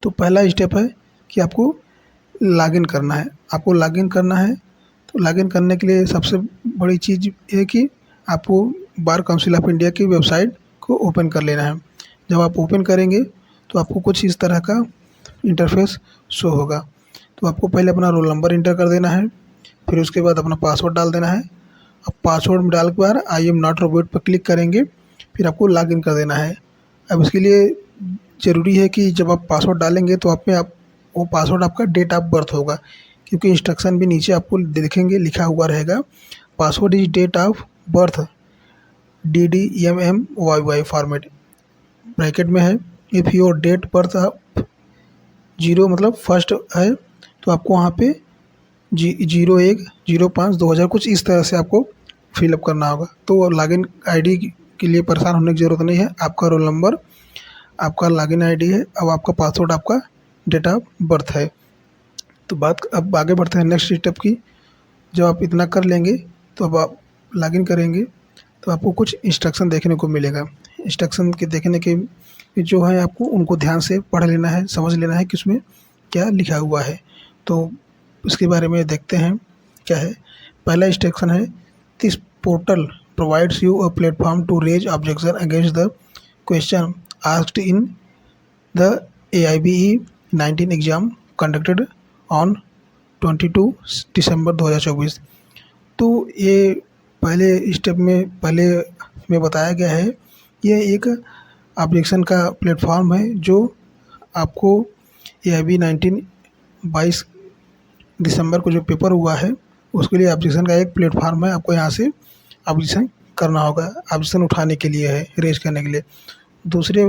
तो पहला स्टेप है कि आपको लॉगिन करना है। आपको लॉगिन करना है तो लॉगिन करने के लिए सबसे बड़ी चीज़ ये है कि आपको बार काउंसिल ऑफ इंडिया की वेबसाइट को ओपन कर लेना है। जब आप ओपन करेंगे तो आपको कुछ इस तरह का इंटरफेस शो होगा। तो आपको पहले अपना रोल नंबर इंटर कर देना है, फिर उसके बाद अपना पासवर्ड डाल देना है। अब पासवर्ड डाल के बाद आई एम नॉट रोबोट पर क्लिक करेंगे, फिर आपको लॉगिन कर देना है। अब इसके लिए ज़रूरी है कि जब आप पासवर्ड डालेंगे तो आप वो पासवर्ड आपका डेट ऑफ बर्थ होगा, क्योंकि इंस्ट्रक्शन भी नीचे आपको देखेंगे लिखा हुआ रहेगा, password is date of birth DDMMYY format bracket में है। If your date birth of 0 मतलब फर्स्ट है तो आपको वहाँ पे 01/05/2000 कुछ इस तरह से आपको फिलअप करना होगा। तो लॉगिन आईडी के लिए परेशान होने की ज़रूरत नहीं है। आपका रोल नंबर आपका लॉगिन आईडी है, अब आपका पासवर्ड आपका डेट ऑफ बर्थ है। तो अब आगे बढ़ते हैं नेक्स्ट स्टेप की। जब आप इतना कर लेंगे तो अब आप लॉगिन करेंगे तो आपको कुछ इंस्ट्रक्शन देखने को मिलेगा। इंस्ट्रक्शन के देखने के जो है आपको उनको ध्यान से पढ़ लेना है, समझ लेना है कि उसमें क्या लिखा हुआ है। तो उसके बारे में देखते हैं क्या है। पहला इंस्ट्रक्शन है, this portal provides you a platform to raise objection against the question asked in the AIBE 19 exam conducted on 22 December 2024। तो ये पहले में बताया गया है, ये एक ऑब्जेक्शन का प्लेटफॉर्म है जो आपको AIBE 19 22 दिसंबर को जो पेपर हुआ है उसके लिए ऑब्जेक्शन का एक प्लेटफॉर्म है। आपको यहाँ से ऑब्जेक्शन करना होगा, ऑब्जेक्शन उठाने के लिए है, रेज करने के लिए। दूसरे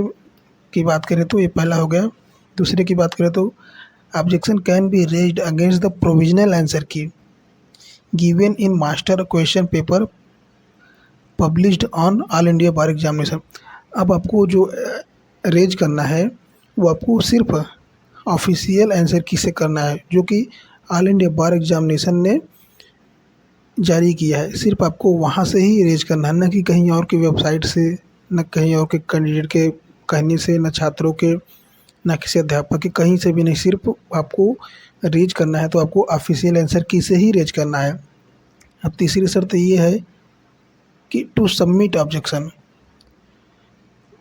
की बात करें तो ये पहला हो गया। दूसरे की बात करें तो objection can be raised against the provisional answer key given in master question paper published on all India bar examination. अब आपको जो रेज करना है वो आपको सिर्फ ऑफिशियल आंसर की से करना है, जो कि ऑल इंडिया बार एग्जामिनेशन ने जारी किया है। सिर्फ आपको वहाँ से ही रेज करना है, न कि कहीं और की वेबसाइट से, न कहीं और के कैंडिडेट के कहने से, न छात्रों के, न किसी अध्यापक के, कहीं से भी नहीं। सिर्फ आपको रेज करना है तो आपको ऑफिशियल आंसर की से ही रेज करना है। अब तीसरी शर्त ये है कि to submit objection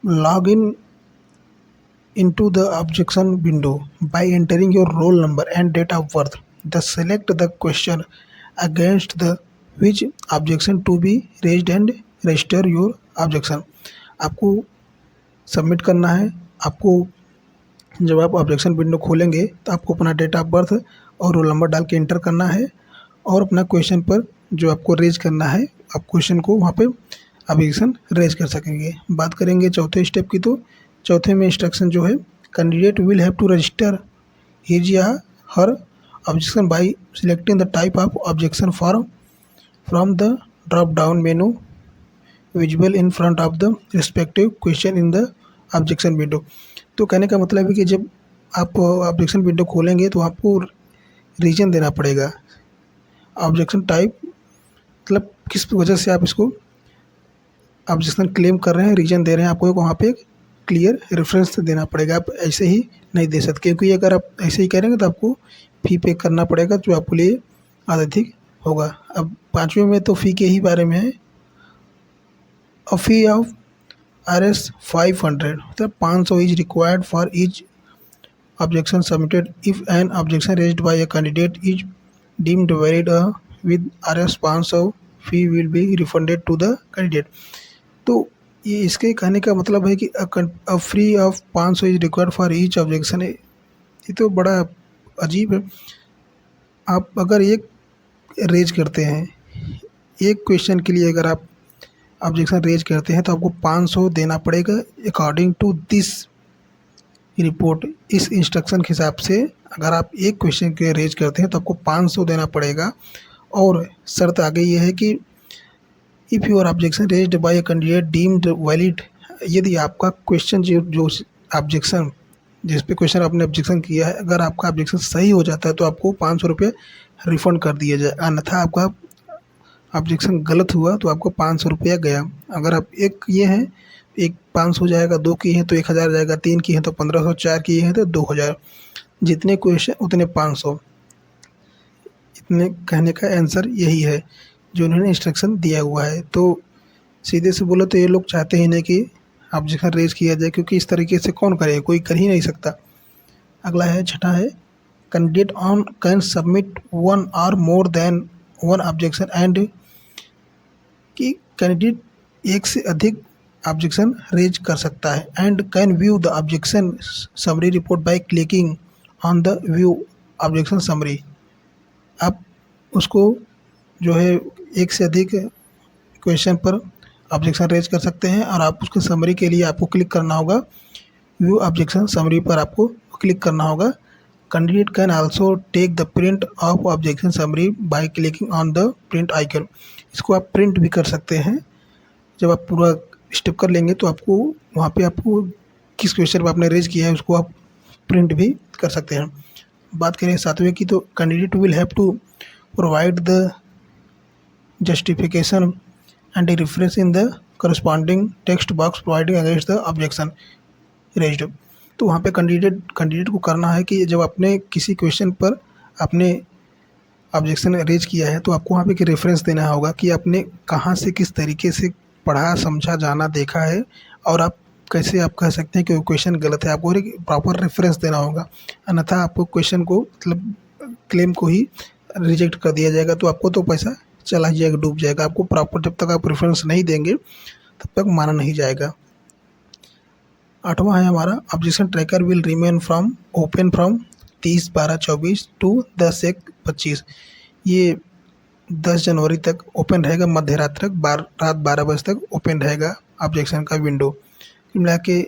log in into the objection window by entering your roll number and date of birth. Thus select the question against the which objection to be raised and register your objection. आपको submit करना है। आपको जब आप objection window खोलेंगे तो आपको अपना डेट ऑफ बर्थ और रोल नंबर डाल के इंटर करना है और अपना क्वेश्चन पर जो आपको रेज करना है, आप क्वेश्चन को वहाँ पे ऑब्जेक्शन रेज कर सकेंगे। बात करेंगे चौथे स्टेप की, तो चौथे में इंस्ट्रक्शन जो है, candidate will have to register his या her objection by selecting the type of objection form from the drop down menu visible in front of the respective question in the objection window. तो कहने का मतलब है कि जब आप objection window खोलेंगे तो आपको रीजन देना पड़ेगा। ऑब्जेक्शन टाइप मतलब किस वजह से आप इसको ऑब्जेक्शन क्लेम कर रहे हैं, रीजन दे रहे हैं, आपको वहाँ पे क्लियर रेफरेंस देना पड़ेगा। आप ऐसे ही नहीं दे सकते, क्योंकि अगर आप ऐसे ही करेंगे तो आपको फ़ी पे करना पड़ेगा, जो आपके लिए अधिक होगा। अब पाँचवें में तो फ़ी के ही बारे में है। अ फी ऑफ RS 500 मतलब 500 is required for each objection submitted if an objection raised by a candidate is deemed valid with RS 500 fee will be refunded to the candidate. तो ये इसके कहने का मतलब है कि a free of 500 is required for each objection. ये तो बड़ा अजीब है। आप अगर एक रेज करते हैं, एक क्वेश्चन के लिए अगर आप ऑब्जेक्शन रेज करते हैं तो आपको 500 देना पड़ेगा अकॉर्डिंग टू दिस रिपोर्ट। इस इंस्ट्रक्शन के हिसाब से अगर आप एक क्वेश्चन के रेज करते हैं तो आपको 500 देना पड़ेगा। और शर्त आगे ये है कि if your objection raised by a candidate deemed valid, यदि आपका क्वेश्चन जो ऑब्जेक्शन जिस पे क्वेश्चन आपने ऑब्जेक्शन किया है, अगर आपका ऑब्जेक्शन सही हो जाता है तो आपको 500 रुपये रिफ़ंड कर दिया जाए। अन्यथा आपका ऑब्जेक्शन गलत हुआ तो आपको 500 रुपया गया। अगर आप एक ये हैं एक 500 जाएगा, 2 की हैं तो 1000 जाएगा, 3 की हैं तो 1500, 4 की हैं तो 2000। जितने क्वेश्चन उतने 500। इतने कहने का आंसर यही है जो उन्होंने इंस्ट्रक्शन दिया हुआ है। तो सीधे से बोलो तो ये लोग चाहते ही नहीं कि ऑब्जेक्शन रेज किया जाए, क्योंकि इस तरीके से कौन करेगा, कोई कर ही नहीं सकता। अगला है, छठा है, candidate on can submit one or more than one objection and, कि कैंडिडेट एक से अधिक ऑब्जेक्शन रेज कर सकता है। And can view the objection summary report by clicking on the view objection summary. आप उसको जो है एक से अधिक क्वेश्चन पर ऑब्जेक्शन रेज कर सकते हैं, और आप उसके समरी के लिए आपको क्लिक करना होगा, व्यू ऑब्जेक्शन समरी पर आपको क्लिक करना होगा। Candidate can also take the print of objection summary by clicking on the print icon. इसको आप प्रिंट भी कर सकते हैं। जब आप पूरा स्टेप कर लेंगे तो आपको वहाँ पे आपको किस क्वेश्चन पर आपने रेज किया है उसको आप प्रिंट भी कर सकते हैं। बात करें सातवें की, तो candidate will have to provide the justification and reference in the corresponding text box providing against the objection raised. तो वहाँ पे कैंडिडेट को करना है कि जब आपने किसी क्वेश्चन पर आपने ऑब्जेक्शन रेज किया है तो आपको वहाँ पे एक रेफरेंस देना होगा कि आपने कहाँ से किस तरीके से पढ़ा, समझा, जाना, देखा है, और आप कैसे आप कह सकते हैं कि वो क्वेश्चन गलत है। आपको एक प्रॉपर रेफरेंस देना होगा, अन्यथा आपको क्वेश्चन को मतलब क्लेम को ही रिजेक्ट कर दिया जाएगा, तो आपको तो पैसा चला ही जाएगा, डूब जाएगा। आपको प्रॉपर जब तक आप रेफरेंस नहीं देंगे तब तक माना नहीं जाएगा। आठवां है हमारा, objection tracker will remain from open from 30/12/24 to 10/1/25। ये 10 जनवरी तक ओपन रहेगा, मध्य रात तक, रात 12 बजे तक ओपन रहेगा ऑब्जेक्शन का विंडो। मिला के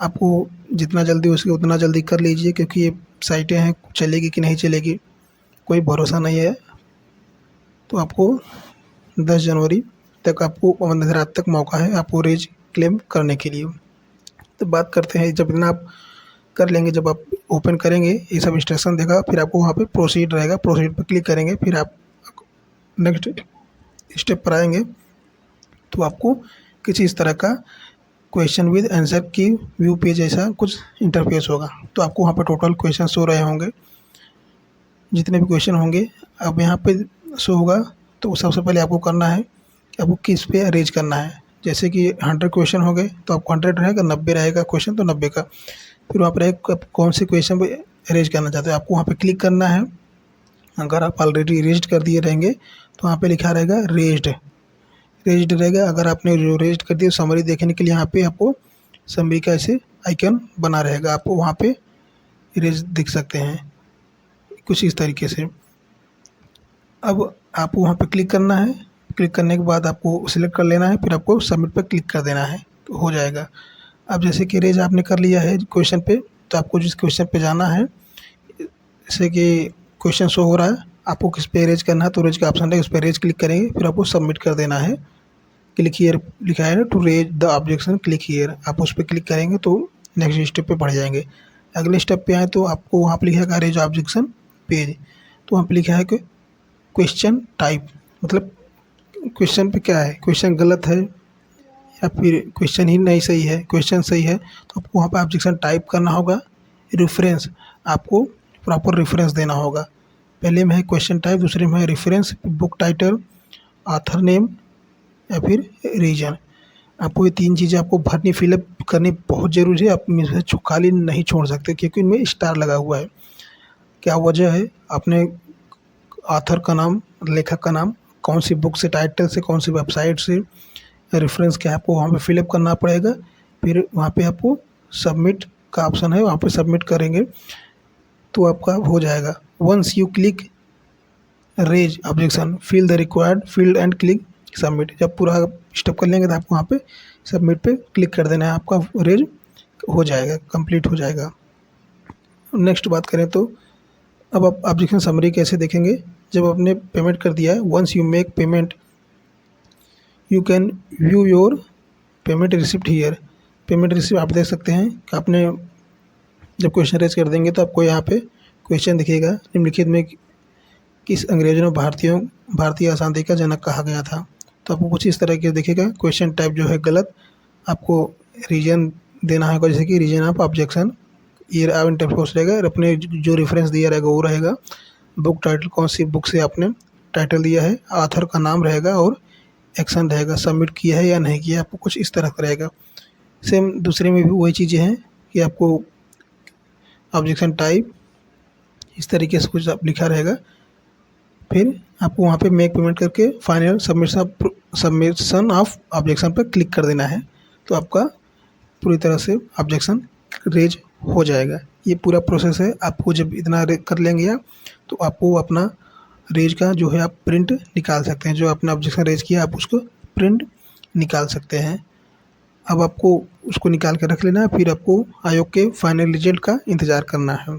आपको जितना जल्दी हो सके उतना जल्दी कर लीजिए, क्योंकि ये साइटें हैं, चलेगी कि नहीं चलेगी कोई भरोसा नहीं है। तो आपको 10 जनवरी तक आपको मध्य रात तक मौका है आपको रेज क्लेम करने के लिए। तो बात करते हैं, जब इतना आप कर लेंगे, जब आप ओपन करेंगे ये सब इंस्ट्रक्शन देगा, फिर आपको वहाँ पे प्रोसीड रहेगा, प्रोसीड पर क्लिक करेंगे, फिर आप नेक्स्ट स्टेप पर आएंगे तो आपको किसी इस तरह का क्वेश्चन विद आंसर की व्यू पेज ऐसा कुछ इंटरफेस होगा। तो आपको वहाँ पे टोटल क्वेश्चन शो रहे होंगे, जितने भी क्वेश्चन होंगे अब यहाँ पे शो होगा। तो सबसे पहले आपको करना है कि आपको किस पे अरेंज करना है। जैसे कि 100 क्वेश्चन हो गए तो आपको 100 रहेगा, 90 रहेगा क्वेश्चन तो 90 का। फिर वहाँ पर एक कौन से क्वेश्चन पे अरेंज करना चाहते हैं आपको वहाँ पे क्लिक करना है। अगर आप ऑलरेडी रेज्ड कर दिए रहेंगे तो वहाँ पे लिखा रहेगा रेज्ड रहेगा। अगर आपने जो रेज्ड कर दिया समरी देखने के लिए यहाँ पे आपको समरी का ऐसे आइकन बना रहेगा, आपको वहाँ पे रेज दिख सकते हैं कुछ इस तरीके से। अब आपको वहाँ पे क्लिक करना है, क्लिक करने के बाद आपको सिलेक्ट कर लेना है, फिर आपको सबमिट पर क्लिक कर देना है तो हो जाएगा। अब जैसे कि रेज आपने कर लिया है क्वेश्चन पे, तो आपको जिस क्वेश्चन पे जाना है, जैसे कि क्वेश्चन शो हो रहा है, आपको किस पे रेज करना है तो रेज का ऑप्शन है, उस पर रेज क्लिक करेंगे, फिर आपको सबमिट कर देना है। क्लिक हियर लिखा है ना, to raise the objection click here, आप उस पर क्लिक करेंगे तो नेक्स्ट स्टेप पे बढ़ जाएंगे। अगले स्टेप पे आए तो आपको वहाँ पे लिखा है रेज ऑब्जेक्शन पेज, तो वहाँ पे लिखा है कि क्वेश्चन टाइप, मतलब क्वेश्चन पे क्या है, क्वेश्चन गलत है या फिर क्वेश्चन ही नहीं सही है, क्वेश्चन सही है तो आपको वहाँ पे ऑब्जेक्शन टाइप करना होगा। रेफरेंस, आपको प्रॉपर रेफरेंस देना होगा। पहले में है क्वेश्चन टाइप, दूसरे में है reference, book title, author name या फिर रीजन। आपको ये 3 चीज़ें आपको भरनी, फिलअप करनी बहुत ज़रूरी है। आप इनमें से खाली नहीं छोड़ सकते क्योंकि इनमें स्टार लगा हुआ है। क्या वजह है, आपने ऑथर का नाम, लेखक का नाम, कौन सी बुक से, टाइटल से, कौन सी वेबसाइट से, रेफरेंस क्या है, आपको वहाँ पे फिलअप करना पड़ेगा। फिर वहाँ पे आपको सबमिट का ऑप्शन है, वहाँ पे सबमिट करेंगे तो आपका हो जाएगा। Once you click raise objection fill the required field and click submit. जब पूरा स्टेप कर लेंगे तो आपको वहाँ पे सबमिट पे क्लिक कर देना है, आपका रेज हो जाएगा, कंप्लीट हो जाएगा। नेक्स्ट बात करें तो अब आप ऑब्जेक्शन समरी कैसे देखेंगे। जब आपने पेमेंट कर दिया है, once you make payment you can view your payment receipt here. Payment receipt आप देख सकते हैं कि आपने जब क्वेश्चन रेज कर देंगे तो आपको यहाँ पे क्वेश्चन दिखेगा, निम्नलिखित में किस अंग्रेजों ने भारतीय अशांति का जनक कहा गया था। तो आपको कुछ इस तरह के दिखेगा। क्वेश्चन टाइप जो है गलत, आपको रीजन देना होगा, जैसे कि रीजन ऑफ ऑब्जेक्शन, ये आप इंटरफेस रहेगा और अपने जो रेफरेंस दिया रहेगा वो रहेगा। बुक टाइटल, कौन सी बुक से आपने टाइटल दिया है, ऑथर का नाम रहेगा और एक्शन रहेगा, सबमिट किया है या नहीं किया, आपको कुछ इस तरह का रहेगा। सेम दूसरे में भी वही चीज़ें हैं कि आपको ऑब्जेक्शन टाइप इस तरीके से कुछ आप लिखा रहेगा। फिर आपको वहाँ पे मेक पेमेंट करके फाइनल सबमिशन ऑफ ऑब्जेक्शन पर क्लिक कर देना है, तो आपका पूरी तरह से ऑब्जेक्शन रेज हो जाएगा। ये पूरा प्रोसेस है। आपको जब इतना कर लेंगे आप, तो आपको अपना रेज का जो है आप प्रिंट निकाल सकते हैं। जो आपने ऑब्जेक्शन रेज किया आप उसको प्रिंट निकाल सकते हैं। अब आपको उसको निकाल के रख लेना है, फिर आपको आयोग के फाइनल रिजल्ट का इंतज़ार करना है।